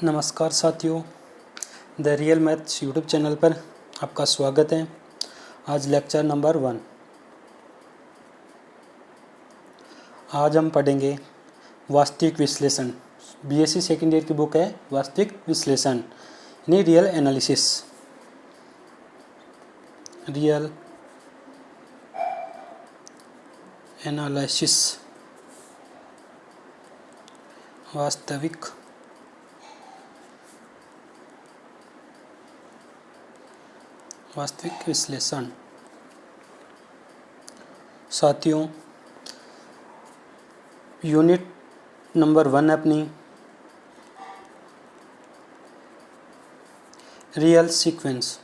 नमस्कार साथियों, the real maths YouTube channel पर आपका स्वागत है। आज लेक्चर नंबर 1। आज हम पढ़ेंगे वास्तविक विश्लेषण। बीएससी सेकेंड ईयर की बुक है वास्तविक विश्लेषण यानी रियल एनालिसिस। रियल एनालिसिस वास्तविक विश्लेषण। साथियों, यूनिट नंबर 1 है अपनी रियल सीक्वेंस।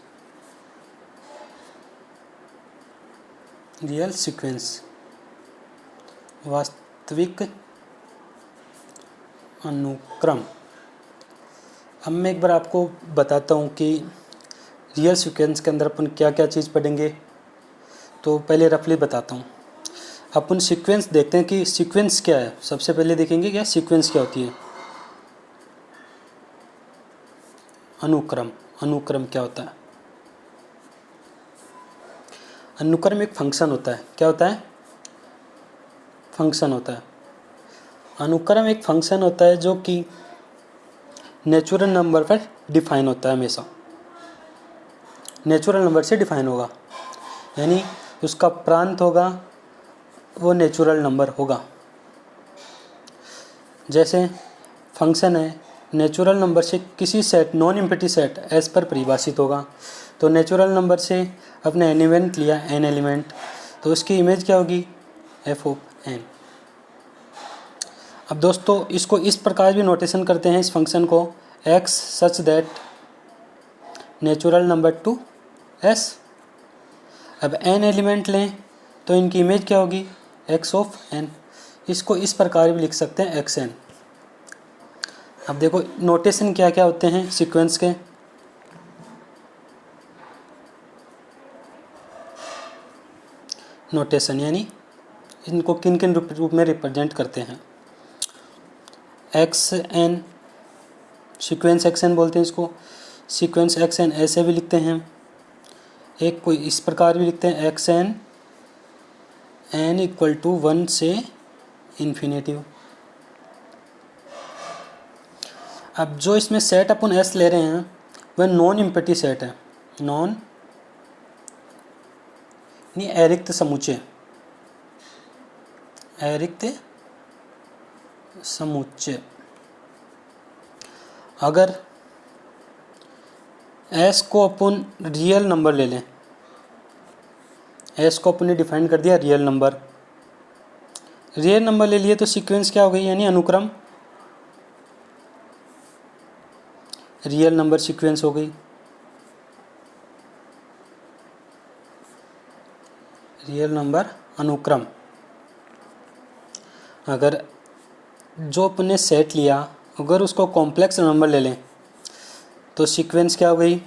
वास्तविक अनुक्रम। अब मैं एक बार आपको बताता हूँ कि रियल सीक्वेंस के अंदर अपन क्या क्या चीज़ पढ़ेंगे। तो पहले रफली बताता हूँ। अपन सीक्वेंस देखते हैं कि सीक्वेंस क्या है। सबसे पहले देखेंगे क्या सीक्वेंस क्या होती है। अनुक्रम क्या होता है। अनुक्रम एक फंक्शन होता है। क्या होता है? फंक्शन होता है। अनुक्रम एक फंक्शन होता है जो कि नेचुरल नंबर पर डिफाइन होता है। हमेशा नेचुरल नंबर से डिफाइन होगा, यानी उसका प्रांत होगा वो नेचुरल नंबर होगा। जैसे फंक्शन है, नेचुरल नंबर से किसी set non empty set S पर परिभाषित होगा। तो नेचुरल नंबर से अपने एलिमेंट लिया एन एलिमेंट, तो उसकी इमेज क्या होगी? F of n. अब दोस्तों इसको इस प्रकार भी नोटेशन करते हैं इस फंक्शन को, x such that natural number to s. अब एन एलिमेंट लें तो इनकी इमेज क्या होगी? X of n. इसको इस प्रकार भी लिख सकते हैं एक्स एन। अब देखो नोटेशन क्या क्या होते हैं सीक्वेंस के। नोटेशन यानी इनको किन किन रूप में रिप्रेजेंट करते हैं। X N sequence x n बोलते हैं इसको। सीक्वेंस एक्स एन ऐसे भी लिखते हैं, एक कोई इस प्रकार भी लिखते हैं x n n equal to 1 से इन्फिनेटिव। अब जो इसमें सेट अपन एस ले रहे हैं वह नॉन एम्प्टी सेट है। नॉन नहीं अरिक्त समुच्चय। अरिक्त समुच्चय। अगर एस को अपन रियल नंबर ले लें, एस को अपन ने डिफाइन कर दिया रियल नंबर ले लिए, तो सीक्वेंस क्या हो गई? यानी अनुक्रम रियल नंबर सीक्वेंस हो गई। रियल नंबर अनुक्रम। अगर जो अपने सेट लिया अगर उसको कॉम्प्लेक्स नंबर ले लें तो सीक्वेंस क्या हो गई?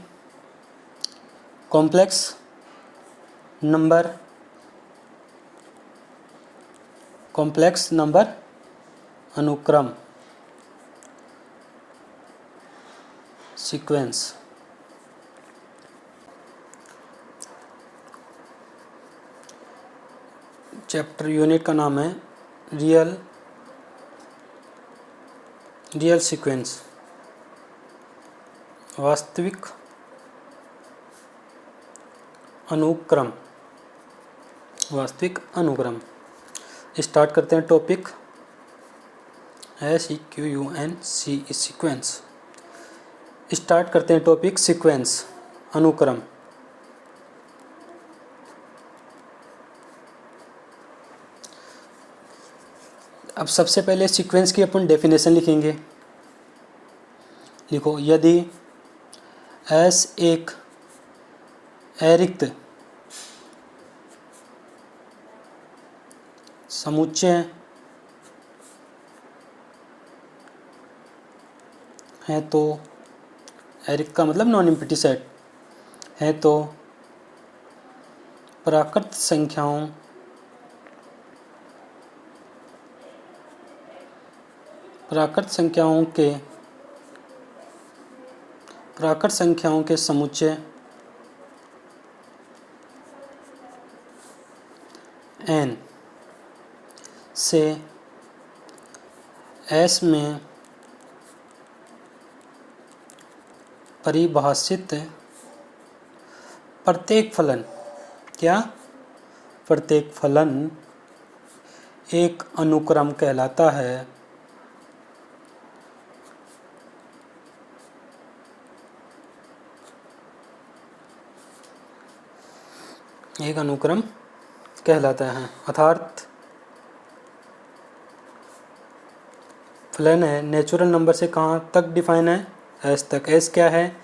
कॉम्प्लेक्स नंबर अनुक्रम सीक्वेंस। चैप्टर यूनिट का नाम है रियल सीक्वेंस। वास्तविक अनुक्रम। स्टार्ट करते हैं टॉपिक SEQUENCE सीक्वेंस। स्टार्ट करते हैं टॉपिक सीक्वेंस अनुक्रम। अब सबसे पहले सीक्वेंस की अपन डेफिनेशन लिखेंगे। लिखो, यदि एस एक अरिक्त समुच्चय है तो अरिक्त का मतलब नॉन एम्प्टी सेट है तो प्राकृत संख्याओं के प्राकृत संख्याओं के समुच्चय n से s में परिभाषित प्रत्येक फलन, क्या? प्रत्येक फलन एक अनुक्रम कहलाता है। एक अनुक्रम कहलाता है, अर्थात फलन है नेचुरल नंबर से कहाँ तक डिफाइन है? एस तक। एस क्या है?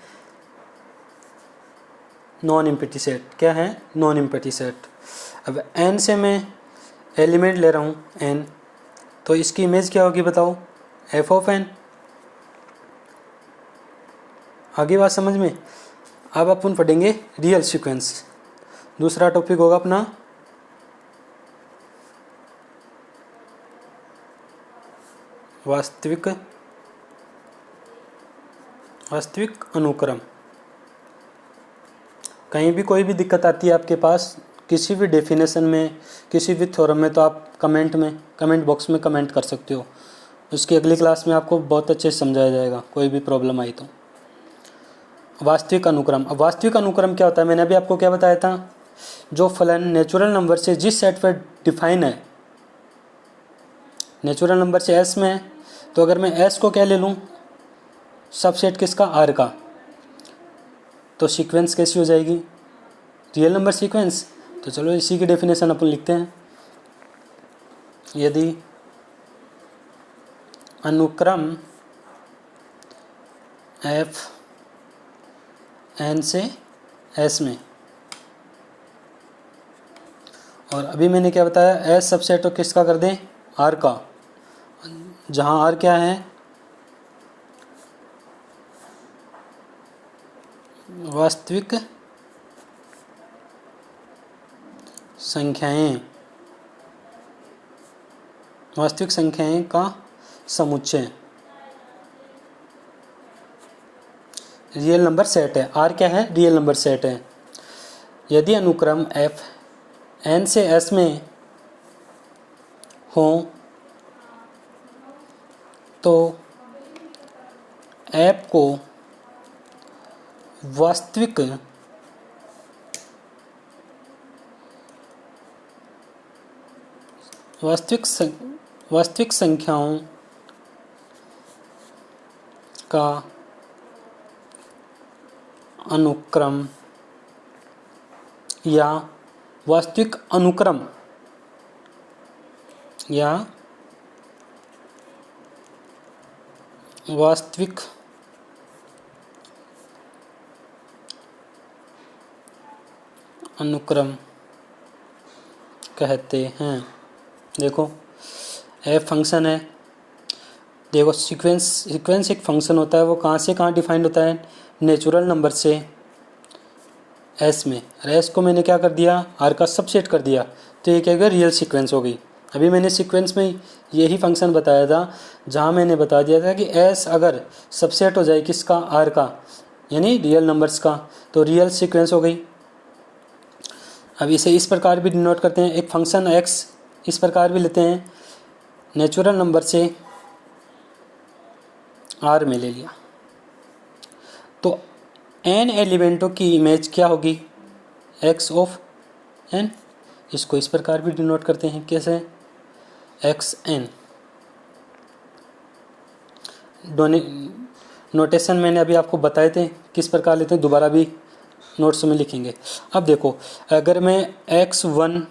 Non empty set. क्या है? Non empty set. अब एन से मैं एलिमेंट ले रहा हूँ एन, तो इसकी इमेज क्या होगी बताओ? F of n. आगे बात समझ में? अब अपन पढ़ेंगे रियल सीक्वेंस। दूसरा टॉपिक होगा अपना वास्तविक अनुक्रम। कहीं भी कोई भी दिक्कत आती है आपके पास किसी भी डेफिनेशन में, किसी भी थ्योरम में, तो आप कमेंट बॉक्स में कमेंट कर सकते हो। उसकी अगली क्लास में आपको बहुत अच्छे से समझाया जाएगा कोई भी प्रॉब्लम आई तो। वास्तविक अनुक्रम। अब वास्तविक अनुक्रम क्या होता है? मैंने अभी आपको क्या बताया था? जो फलन नेचुरल नंबर से जिस सेट पर डिफाइन है, नेचुरल नंबर से एस में है, तो अगर मैं एस को क्या ले लूँ? सबसेट किसका? आर का। तो सीक्वेंस कैसी हो जाएगी? Real number sequence. तो चलो इसी की डेफिनेशन अपन लिखते हैं। यदि अनुक्रम एफ एन से एस में, और अभी मैंने क्या बताया? एस सबसेट तो किसका कर दें? आर का। जहाँ आर क्या है? वास्तविक संख्याएं का समुच्चय रियल नंबर सेट है। आर क्या है? रियल नंबर सेट है। यदि अनुक्रम एफ एन से एस में हो तो एफ को वास्तविक संख्याओं का अनुक्रम या वास्तविक अनुक्रम या वास्तविक अनुक्रम कहते हैं। देखो एफ फंक्शन है। देखो सीक्वेंस एक फंक्शन होता है, वो कहाँ से कहाँ डिफाइंड होता है? नेचुरल नंबर से एस में। और एस को मैंने क्या कर दिया? आर का सबसेट कर दिया, तो ये क्या हो गया? रियल सीक्वेंस हो गई। अभी मैंने सीक्वेंस में यही फंक्शन बताया था, जहाँ मैंने बता दिया था कि एस अगर सबसेट हो जाए किसका? आर का, यानी रियल नंबर्स का, तो रियल सीक्वेंस हो गई। अब इसे इस प्रकार भी डिनोट करते हैं, एक फंक्शन एक्स इस प्रकार भी लेते हैं, नेचुरल नंबर से आर में ले लिया, तो एन एलिमेंटों की इमेज क्या होगी? X of n. इसको इस प्रकार भी डिनोट करते हैं, कैसे? X N. नोटेशन मैंने अभी आपको बताए थे किस प्रकार लेते हैं, दोबारा भी नोट्स में लिखेंगे। अब देखो, अगर मैं x1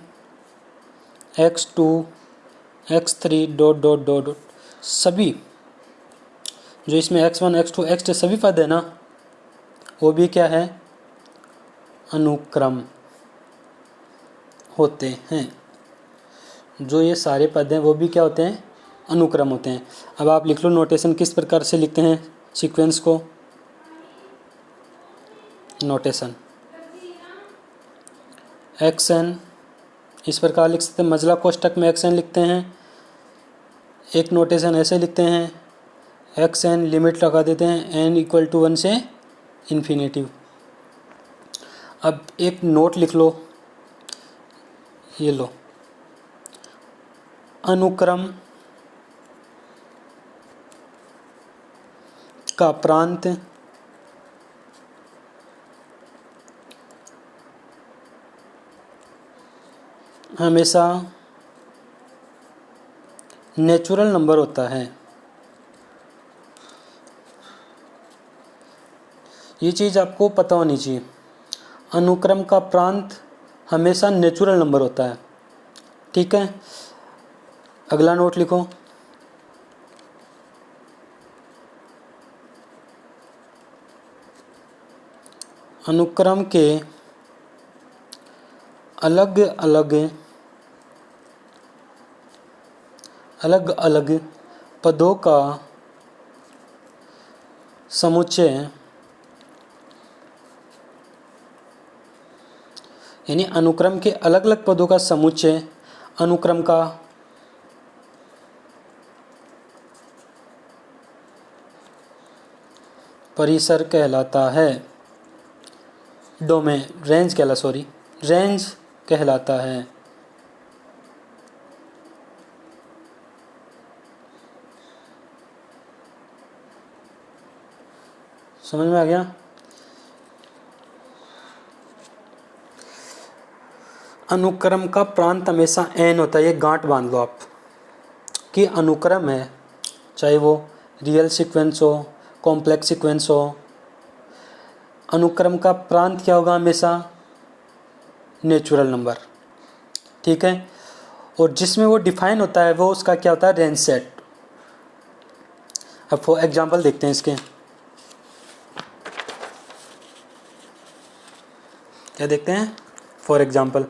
x2 x3 dot dot dot dot सभी जो इसमें x1 x2 x3 सभी पद है ना, वो भी क्या है? अनुक्रम होते हैं। जो ये सारे पद हैं वो भी क्या होते हैं? अनुक्रम होते हैं। अब आप लिख लो नोटेशन किस प्रकार से लिखते हैं सीक्वेंस को। नोटेशन एक्स एन इस प्रकार लिख सकते हैं, मजला कोष्टक में एक्स एन लिखते हैं। एक नोटेशन ऐसे लिखते हैं, एक्स एन लिमिट लगा देते हैं n = 1 से इन्फिनेटिव। अब एक नोट लिख लो, ये लो, अनुक्रम का प्रांत हमेशा नेचुरल नंबर होता है। ये चीज़ आपको पता होनी चाहिए, अनुक्रम का प्रांत हमेशा नेचुरल नंबर होता है। ठीक है, अगला नोट लिखो, अनुक्रम के अलग अलग पदों का समुच्चय, यानी अनुक्रम के अलग अलग पदों का समुच्चय अनुक्रम का परिसर कहलाता है। रेंज कहलाता है। समझ में आ गया? अनुक्रम का प्रांत हमेशा n होता है। ये गांठ बांध लो आप कि अनुक्रम है, चाहे वो रियल सीक्वेंस हो, कॉम्प्लेक्स सीक्वेंस हो, अनुक्रम का प्रांत क्या होगा? हमेशा नेचुरल नंबर। ठीक है, और जिसमें वो डिफाइन होता है वो उसका क्या होता है? Range set. अब फॉर एग्जांपल देखते हैं इसके, क्या देखते हैं? फॉर एग्जांपल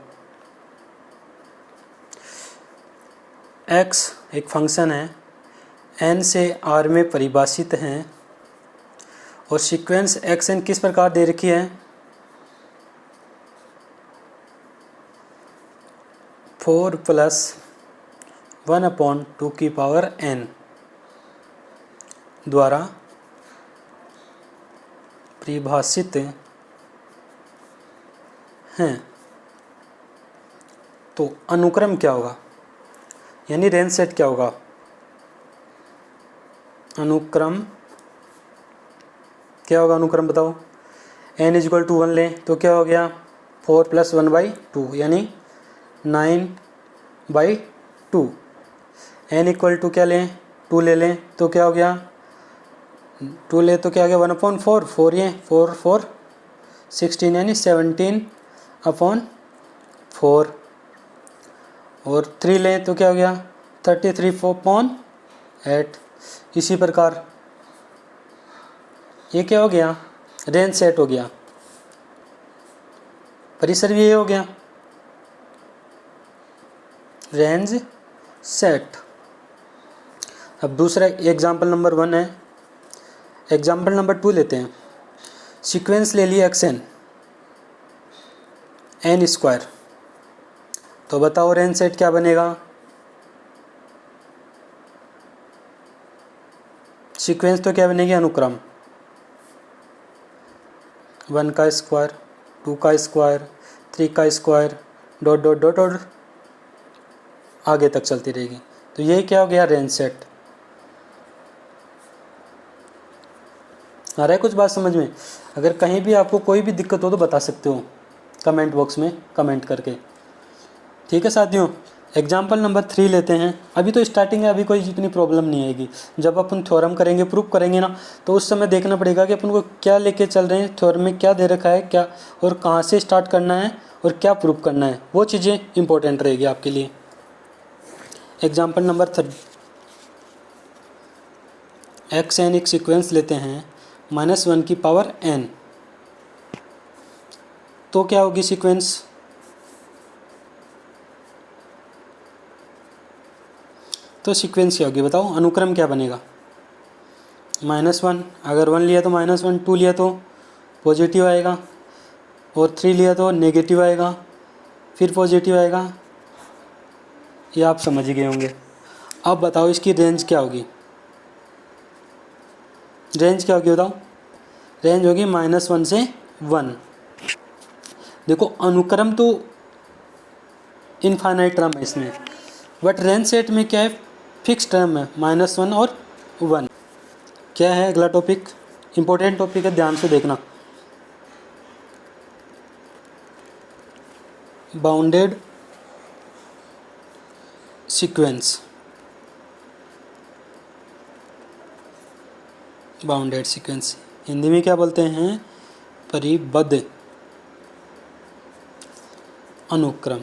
x एक फंक्शन है, n से r में परिभाषित है, और सीक्वेंस xn किस प्रकार दे रखी है? 4 + 1/2n द्वारा परिभाषित हैं। तो अनुक्रम क्या होगा, यानी रेंज सेट क्या होगा? अनुक्रम क्या होगा? अनुक्रम बताओ। n = 1 लें तो क्या हो गया? 4 + 1/2 यानी 9/2। n = क्या लें? 2 ले लें तो क्या हो गया? 2 ले तो क्या हो गया? 1/4। 4 ये 4 4 16 यानी 17/4। और 3 लें तो क्या हो गया? 33/8। इसी प्रकार ये क्या हो गया? रेंज सेट हो गया। परिसर भी ये हो गया, रेंज सेट। अब दूसरा एग्जाम्पल नंबर 1 है। एग्जाम्पल नंबर 2 लेते हैं। सीक्वेंस ले लिया xn n², तो बताओ रेंज सेट क्या बनेगा? सीक्वेंस तो क्या बनेगी? अनुक्रम 1 का स्क्वायर, 2 का स्क्वायर, 3 का स्क्वायर, डॉट डॉट डॉट और आगे तक चलती रहेगी। तो ये क्या हो गया? Range set. आ रहा है कुछ बात समझ में? अगर कहीं भी आपको कोई भी दिक्कत हो तो बता सकते हो कमेंट बॉक्स में कमेंट करके। ठीक है साथियों, एग्जाम्पल नंबर 3 लेते हैं। अभी तो स्टार्टिंग है, अभी कोई इतनी प्रॉब्लम नहीं आएगी। जब अपन थ्योरम करेंगे, प्रूफ करेंगे ना, तो उस समय देखना पड़ेगा कि अपन को क्या लेके चल रहे हैं, थ्योरम में क्या दे रखा है, क्या और कहाँ से स्टार्ट करना है और क्या प्रूफ करना है, वो चीज़ें इंपॉर्टेंट रहेगी आपके लिए। एग्जाम्पल नंबर 3, xn एक सीक्वेंस लेते हैं -1n। तो क्या होगी सीक्वेंस? तो सीक्वेंस क्या होगी बताओ? अनुक्रम क्या बनेगा? -1, अगर 1 लिया तो -1, 2 लिया तो पॉजिटिव आएगा, और 3 लिया तो नेगेटिव आएगा, फिर पॉजिटिव आएगा। ये आप समझ गए होंगे। अब बताओ इसकी रेंज क्या होगी? रेंज क्या होगी बताओ? रेंज होगी -1 से 1। देखो अनुक्रम तो इनफाइनाइट टर्म है इसमें, बट रेंज सेट में क्या है, फिक्स टर्म है -1 और 1। क्या है अगला टॉपिक, इंपॉर्टेंट टॉपिक है, ध्यान से देखना। Bounded sequence, bounded sequence Hindi में क्या बोलते हैं, परिबद्ध अनुक्रम।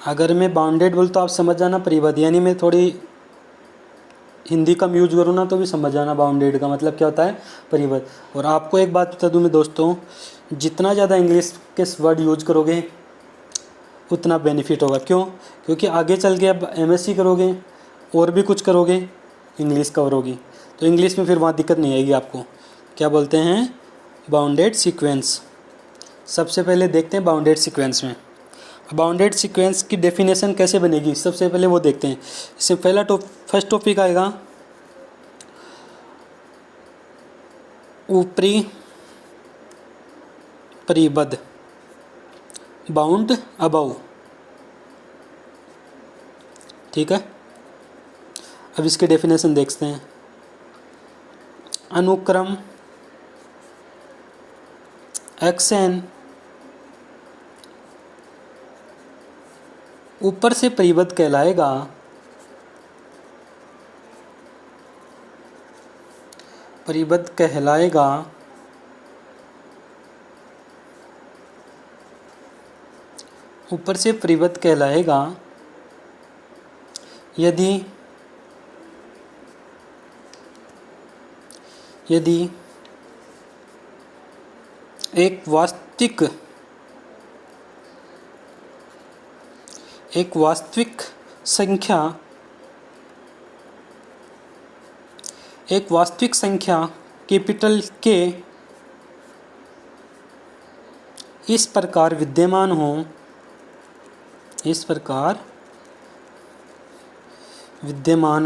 अगर मैं बाउंडेड बोल तो आप समझ जाना परिबद्ध, यानी मैं थोड़ी हिंदी कम यूज करूँ ना तो भी समझ जाना बाउंडेड का मतलब क्या होता है, परिबद्ध। और आपको एक बात बता दूँ मैं दोस्तों, जितना ज़्यादा इंग्लिश के वर्ड यूज करोगे उतना बेनिफिट होगा। क्यों? क्योंकि आगे चल के अब एमएससी करोगे और भी कुछ करोगे, इंग्लिश कवर होगी, तो इंग्लिश में फिर वहाँ दिक्कत नहीं आएगी आपको। क्या बोलते हैं, बाउंडेड सीक्वेंस। सबसे पहले देखते हैं बाउंडेड सीक्वेंस में, बाउंडेड सीक्वेंस की डेफिनेशन कैसे बनेगी, सबसे पहले वो देखते हैं। इससे पहला फर्स्ट टॉपिक आएगा ऊपरी परिबद्ध, बाउंड अबव। ठीक है, अब इसके डेफिनेशन देखते हैं। अनुक्रम xn ऊपर से परिबद्ध कहलाएगा, परिबद्ध कहलाएगा ऊपर से परिबद्ध कहलाएगा यदि एक वास्तविक संख्या कैपिटल के इस प्रकार विद्यमान हो, किस प्रकार विद्यमान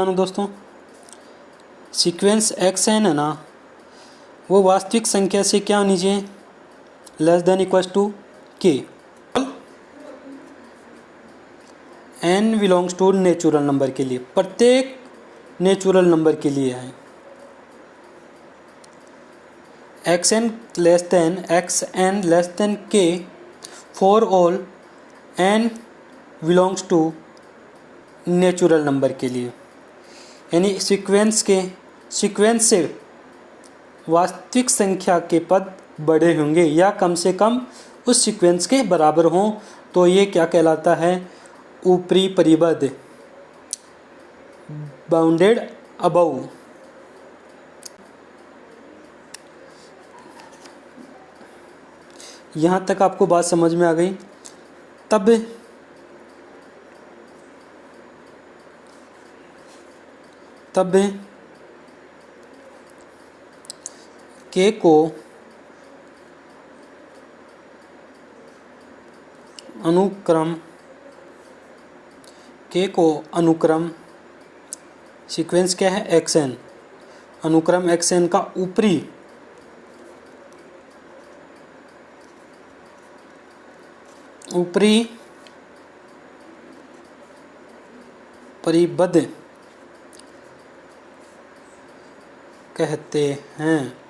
हो दोस्तों, सीक्वेंस xn है ना, वो वास्तविक संख्या से क्या होनी चाहिए, less than equals to k। n belongs to natural number के लिए, प्रत्येक नेचुरल नंबर के लिए है। xn less than k for all n belongs to natural number के लिए, यानी सीक्वेंस से वास्तविक संख्या के पद बड़े होंगे या कम से कम उस सीक्वेंस के बराबर हों, तो ये क्या कहलाता है, ऊपरी परिबद्ध, बाउंडेड अबव। यहाँ तक आपको बात समझ में आ गई। तब के को अनुक्रम सीक्वेंस क्या है, xn, अनुक्रम xn का ऊपरी परिबद्ध कहते हैं।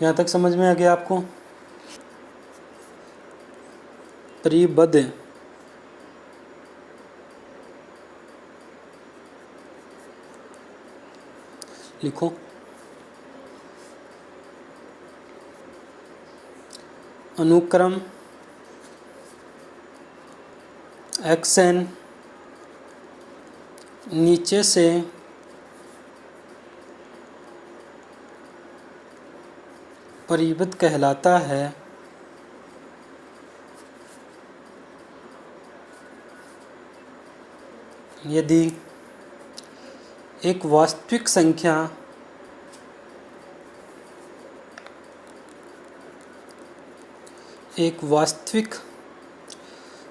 यहाँ तक समझ में आ गया आपको, परिबद्ध। लिखो, अनुक्रम xn नीचे से परिबद्ध कहलाता है यदि एक वास्तविक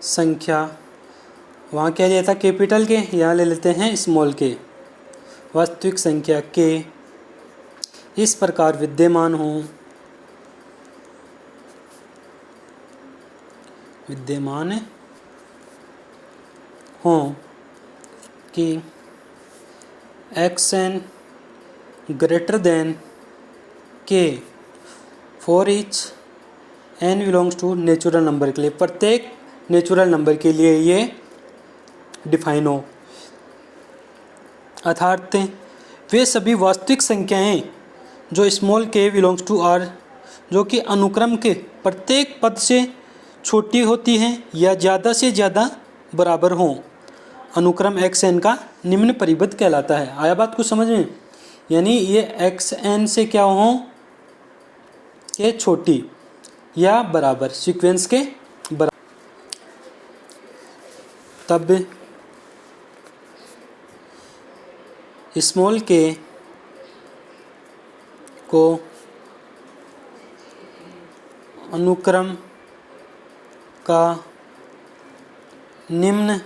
संख्या, वहाँ क्या लिया था कैपिटल के, यहाँ ले लेते हैं स्मॉल के, वास्तविक संख्या के इस प्रकार विद्यमान हों कि xn greater than k for each n belongs to natural number के लिए, प्रत्येक नेचुरल नंबर के लिए ये डिफाइन हो। अर्थात वे सभी वास्तविक संख्याएं जो small k belongs to r, जो कि अनुक्रम के प्रत्येक पद से छोटी होती हैं या ज़्यादा से ज़्यादा बराबर हों, अनुक्रम xn का निम्न परिबद्ध कहलाता है। आया बात कुछ समझ में? यानी ये xn से क्या हो के छोटी या बराबर, सीक्वेंस के बराबर, तब स्मॉल k को अनुक्रम का निम्न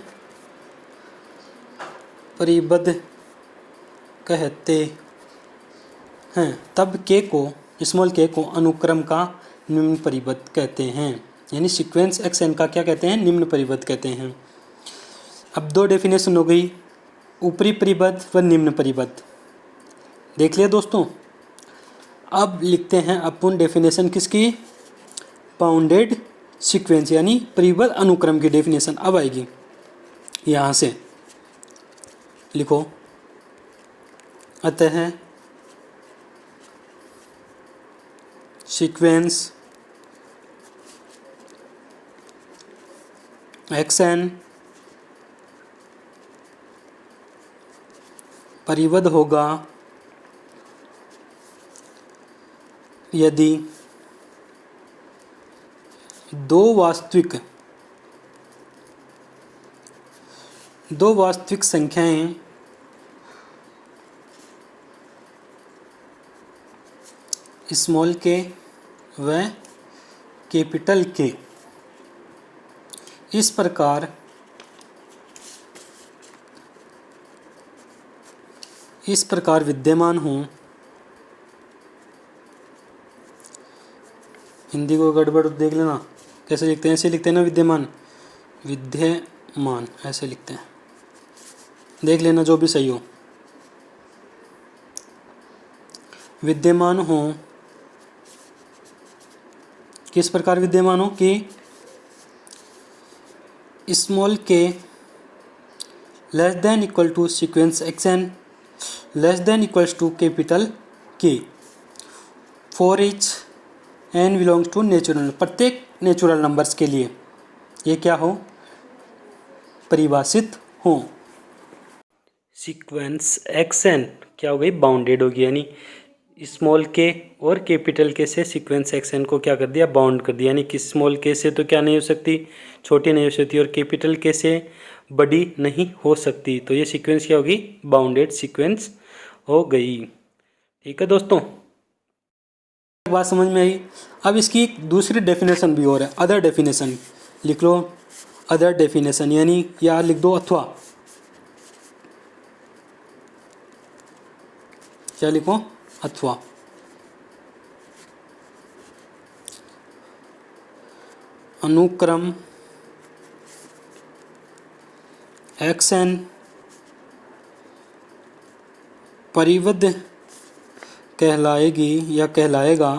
परिबद्ध कहते हैं। तब k को, स्मॉल k को अनुक्रम का निम्न परिबद्ध कहते हैं, यानी सीक्वेंस xn का क्या कहते हैं, निम्न परिबद्ध कहते हैं। अब दो डेफिनेशन हो गई, ऊपरी परिबद्ध व निम्न परिबद्ध, देख लिया दोस्तों। अब लिखते हैं अपन डेफिनेशन किसकी, बाउंडेड सीक्वेंस यानी परिबद्ध अनुक्रम की डेफिनेशन अब आएगी। यहाँ से लिखो, अतः सीक्वेंस xn परिबद्ध होगा यदि दो वास्तविक संख्याएं स्मॉल k व कैपिटल K इस प्रकार विद्यमान हों। हिंदी को गड़बड़ देख लेना, कैसे लिखते हैं, ऐसे लिखते हैं ना, विद्यमान ऐसे लिखते हैं, देख लेना जो भी सही हो। विद्यमान हो, किस प्रकार विद्यमान हो कि small k less than equal to sequence xn less than equals to capital K for each n belongs to natural, प्रत्येक नेचुरल नंबर्स के लिए ये क्या हो, परिभाषित हो। सीक्वेंस xn क्या हो गई, बाउंडेड होगी, यानी स्मॉल k और कैपिटल K से सीक्वेंस xn को क्या कर दिया, बाउंड कर दिया, यानी कि स्मॉल k से तो क्या नहीं हो सकती, छोटी नहीं हो सकती, और कैपिटल K से बड़ी नहीं हो सकती। तो ये सीक्वेंस क्या होगी, बाउंडेड सीक्वेंस हो गई। ठीक है दोस्तों, बात समझ में आई। अब इसकी एक दूसरी डेफिनेशन भी और है, अदर डेफिनेशन लिख लो, अदर डेफिनेशन यानी या लिख दो अथवा, क्या लिखो, अथवा। अनुक्रम xn परिबद्ध कहलाएगी या कहलाएगा,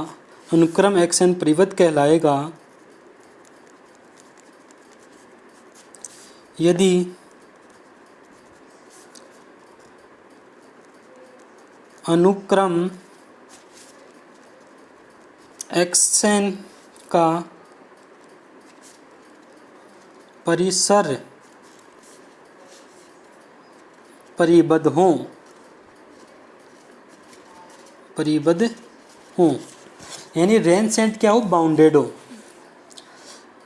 अनुक्रम xn परिबद्ध कहलाएगा यदि अनुक्रम xn का परिसर परिबद्ध हो, यानी रेंज सेट क्या हो, बाउंडेड हो।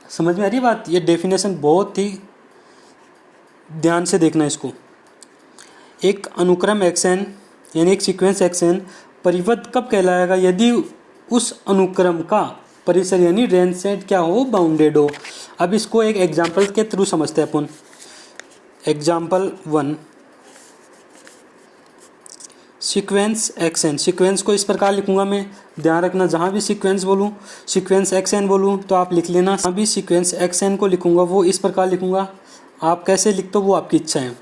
समझ में आ रही बात? ये डेफिनेशन बहुत ही ध्यान से देखना इसको। एक अनुक्रम xn यानी एक सीक्वेंस xn परिबद्ध कब कहलाएगा, यदि उस अनुक्रम का परिसर यानी रेंज सेट क्या हो, बाउंडेड हो। अब इसको एक एग्जाम्पल के थ्रू समझते हैं अपन। Example 1, sequence x N. Sequence को इस प्रकार लिखूंगा मैं, ध्यान रखना जहाँ भी सीक्वेंस बोलूँ, सीक्वेंस एक्स एन बोलूँ तो आप लिख लेना। जहाँ भी सीक्वेंस एक्स एन को लिखूंगा वो इस प्रकार लिखूंगा, आप कैसे लिखते हो वो आपकी इच्छा है।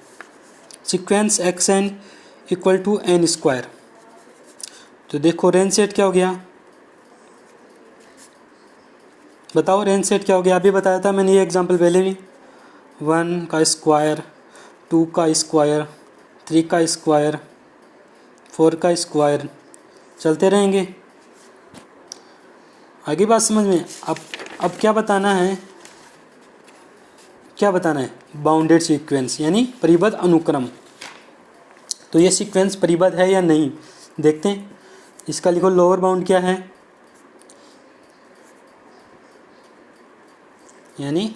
Sequence x n equal to n square. तो देखो रेंज सेट क्या हो गया, बताओ रेंज सेट क्या हो गया। अभी बताया था मैंने ये एग्जांपल पहले भी, 1 का स्क्वायर, 2 का स्क्वायर, 3 का स्क्वायर, 4 का स्क्वायर, चलते रहेंगे। आगे बात समझ में। अब क्या बताना है, क्या बताना है, बाउंडेड सीक्वेंस यानी परिबद्ध अनुक्रम। तो ये सीक्वेंस परिबद्ध है या नहीं देखते हैं। इसका लिखो लोअर बाउंड क्या है, यानी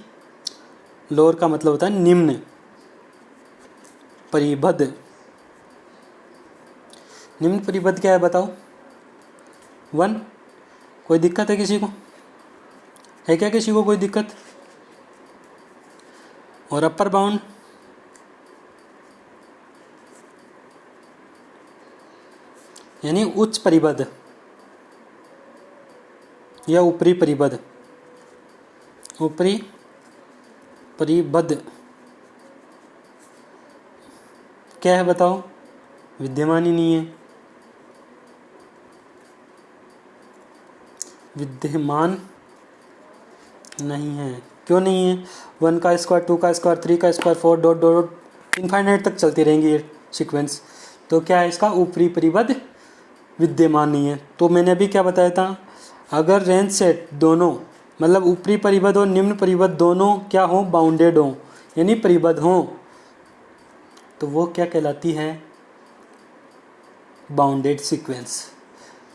लोअर का मतलब होता है निम्न परिबद्ध। निम्न परिबद्ध क्या है बताओ, 1। कोई दिक्कत है किसी को, है क्या किसी को कोई दिक्कत। और अपर बाउंड यानी उच्च परिबद्ध या ऊपरी परिबद्ध। ऊपरी परिबद्ध क्या है बताओ, विद्यमान ही नहीं है, विद्यमान नहीं है। क्यों नहीं है, 1 का स्क्वायर, 2 का स्क्वायर, 3 का स्क्वायर, 4 डॉट डॉट इनफाइनाइट तक चलती रहेंगी ये सीक्वेंस। तो क्या है इसका ऊपरी परिबद्ध विद्यमान नहीं है। तो मैंने अभी क्या बताया था, अगर रेंज सेट दोनों मतलब ऊपरी परिबद्ध और निम्न परिबद्ध दोनों क्या हो, बाउंडेड हो यानी परिबद्ध हो, तो वो क्या कहलाती है, बाउंडेड सीक्वेंस।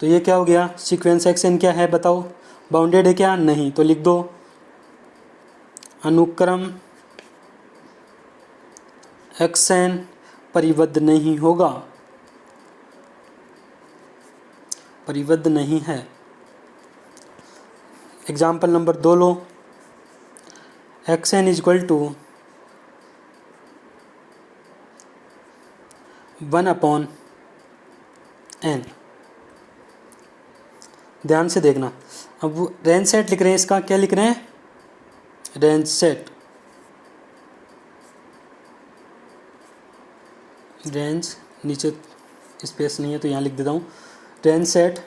तो ये क्या हो गया, सीक्वेंस एक्स एन क्या है बताओ, बाउंडेड है क्या, नहीं। तो लिख दो अनुक्रम एक्स एन परिबद्ध नहीं होगा, परिबद्ध नहीं है। एग्जाम्पल नंबर 2 लो, x n equal to 1/n। ध्यान से देखना, अब रेंज सेट लिख रहे हैं, इसका क्या लिख रहे हैं, रेंज सेट, रेंज नीचे स्पेस नहीं है तो यहाँ लिख देता हूँ, रेंज सेट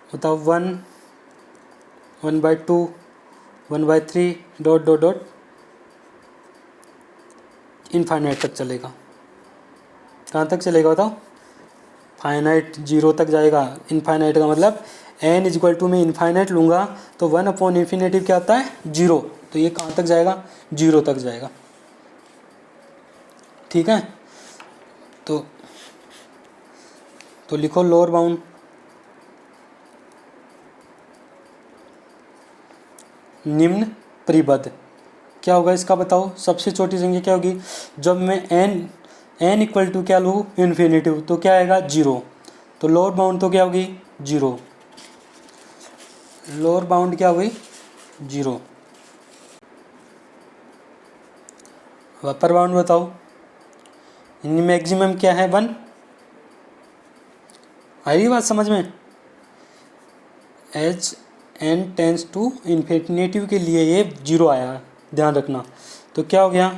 बताओ 1, 1/2, 1/3 डॉट डॉट डॉट इनफाइनाइट तक चलेगा। कहाँ तक चलेगा बताओ, फाइनाइट, 0 तक जाएगा। इनफाइनाइट का मतलब n इजक्वल टू में इनफाइनाइट लूँगा तो 1/∞ क्या आता है, 0। तो ये कहाँ तक जाएगा, 0 तक जाएगा। ठीक है, तो लिखो लोअर बाउंड, निम्न परिबद्ध क्या होगा इसका बताओ। सबसे छोटी संख्या क्या होगी, जब मैं n इक्वल टू क्या लूँ, इन्फिनेटिव, तो क्या आएगा 0। तो लोअर बाउंड तो क्या होगी 0, लोअर बाउंड क्या हुई 0। अपर बाउंड बताओ, इनमें मैक्सिमम क्या है 1। आई बात समझ में, h n tends to infinitive के लिए ये 0 आया, ध्यान रखना। तो क्या हो गया,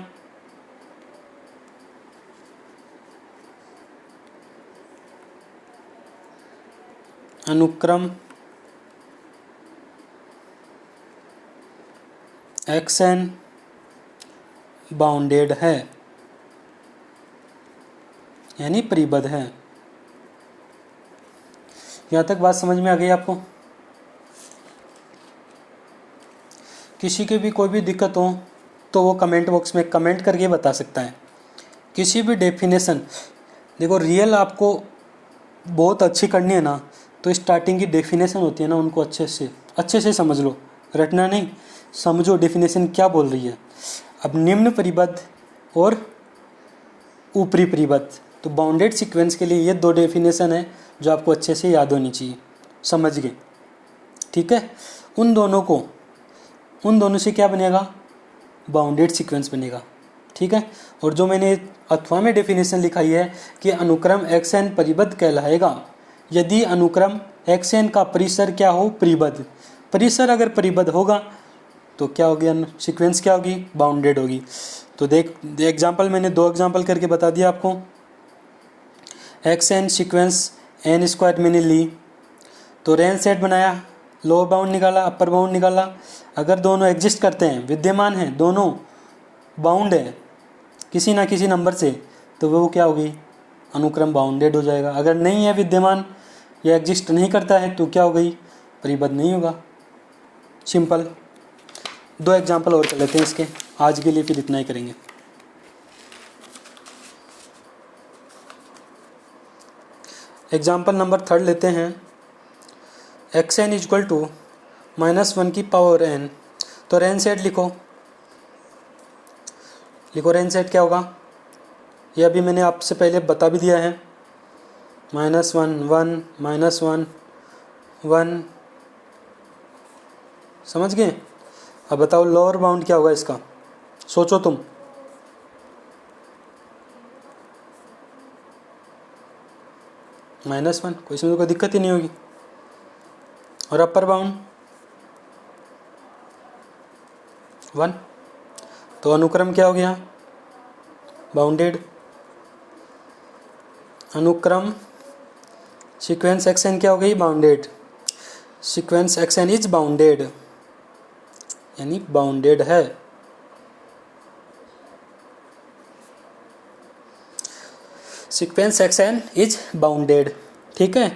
अनुक्रम एक्स एन बाउंडेड है यानी परिबद्ध है। यहाँ तक बात समझ में आ गई आपको। किसी की भी कोई भी दिक्कत हो तो वो कमेंट बॉक्स में कमेंट करके बता सकता है। किसी भी डेफिनेशन, देखो रियल आपको बहुत अच्छी करनी है ना, तो स्टार्टिंग की डेफिनेशन होती है ना, उनको अच्छे से समझ लो, रटना नहीं, समझो डेफिनेशन क्या बोल रही है। अब निम्न परिबद्ध और ऊपरी परिबद्ध, तो बाउंडेड सीक्वेंस के लिए ये 2 डेफिनेशन है जो आपको अच्छे से याद होनी चाहिए, समझ गए। ठीक है, उन दोनों को उन दोनों से क्या बनेगा, बाउंडेड सीक्वेंस बनेगा। ठीक है। और जो मैंने अथवा में डेफिनेशन लिखाई है कि अनुक्रम xn परिबद्ध कहलाएगा यदि अनुक्रम xn का परिसर क्या हो, परिबद्ध। परिसर अगर परिबद्ध होगा तो क्या होगी, सीक्वेंस क्या होगी, बाउंडेड होगी। तो देख एग्जाम्पल मैंने 2 एग्जाम्पल करके बता दिया आपको। xn सीक्वेंस n² मैंने ली तो रेंज सेट बनाया, लोअर बाउंड निकाला, अपर बाउंड निकाला। अगर दोनों एग्जिस्ट करते हैं, विद्यमान हैं, दोनों बाउंड है किसी ना किसी नंबर से, तो वो क्या होगी, अनुक्रम बाउंडेड हो जाएगा। अगर नहीं है विद्यमान या एग्जिस्ट नहीं करता है तो क्या हो गई, परिबद्ध नहीं होगा। सिंपल। 2 एग्जाम्पल और कर लेते हैं इसके, आज के लिए फिर इतना ही करेंगे। एग्जाम्पल नंबर 3 लेते हैं। xn इक्वल टू -1 की पावर n। तो रेंज सेट लिखो रेंज सेट क्या होगा, ये अभी मैंने आपसे पहले बता भी दिया है। -1 1 -1 1, समझ गए। अब बताओ लोअर बाउंड क्या होगा इसका, सोचो तुम। -1, कोई इसमें तो कोई दिक्कत ही नहीं होगी। और अपर बाउंड 1, तो अनुक्रम क्या हो गया, बाउंडेड। अनुक्रम सीक्वेंस xn क्या हो गई, bounded. Sequence xn is bounded, यानी बाउंडेड है। Sequence xn is bounded. ठीक है।